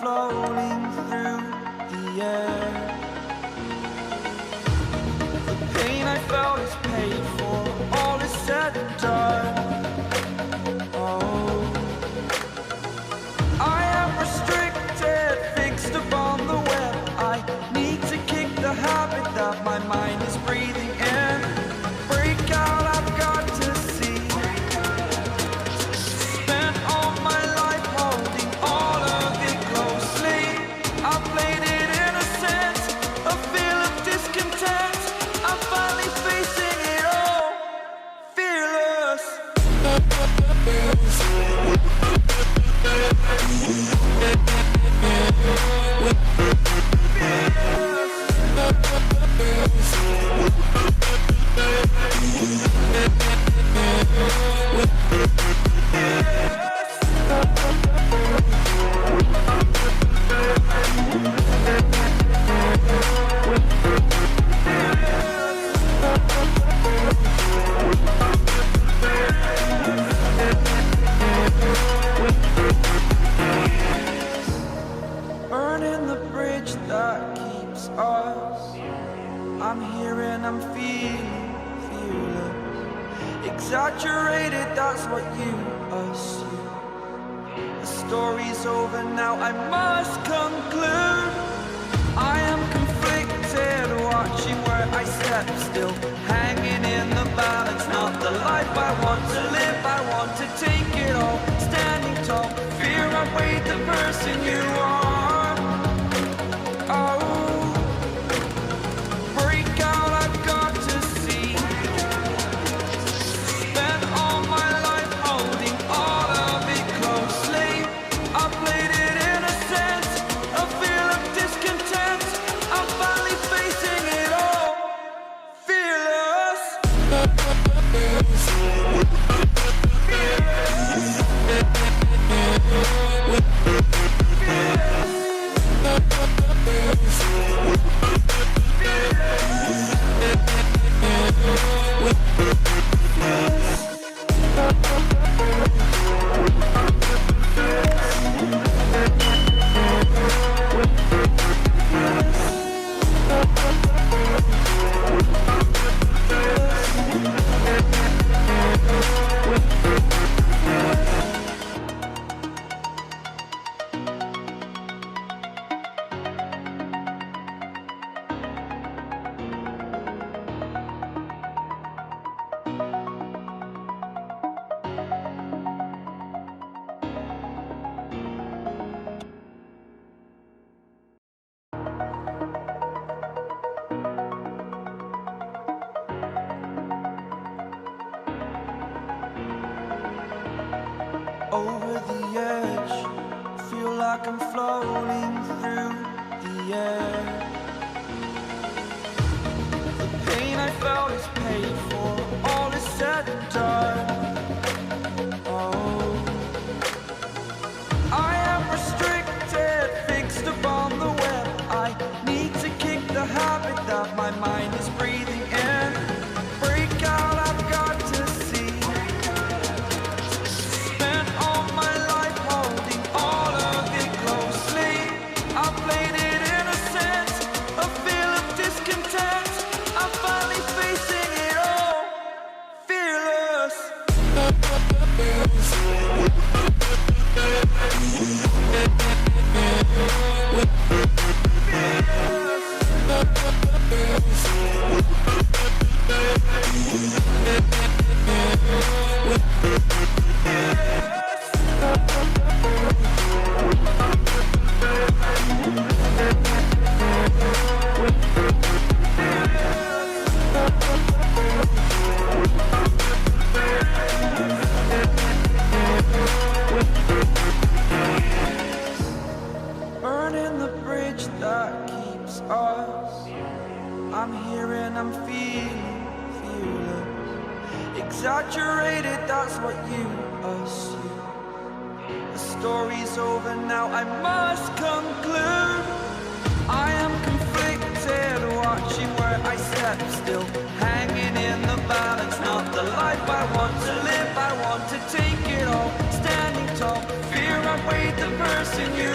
floating through the air. The pain I felt is paid for, all is said and done. Oh, I am restricted, fixed upon the web. I need to kick the habit that my mind is breathing in. Break out, I've got to see. Spent all my life holding all of it closely. I played it innocent, a feel of discontent. I'm finally facing it all, fearless. Burning the bridge that keeps us. I'm here and I'm feeling fearless. Exaggerated, that's what you assume. The story's over now, I must conclude. I am conflicted, watching where I step still, hanging in the balance. Not the life I want to live, I want to take it all. Standing tall, fear outweighed the person you are. Oh, break out, I've got to see. Spent all my life holding all of it closely. I played it innocent, a feel of discontent. I'm finally facing it all, fearless. Over the edge, feel like I'm floating through the air. The pain I felt is paid for, all is said and done. Oh, I am restricted, fixed upon the web. I need to kick the habit that my mind is breathing in. Break out, I've got to see. Spent all my life holding all of it closely. I played it innocent, a feel of discontent. I'm finally facing it all, fearless. Burning the bridge that keeps us. I'm here and I'm feeling fearless. Exaggerated, that's what you assume. The story's over now, I must conclude. I am conflicted, watching where I step still, hanging in the balance. Not the life I want to live, I want to take it all. Standing tall, fear outweighed the person you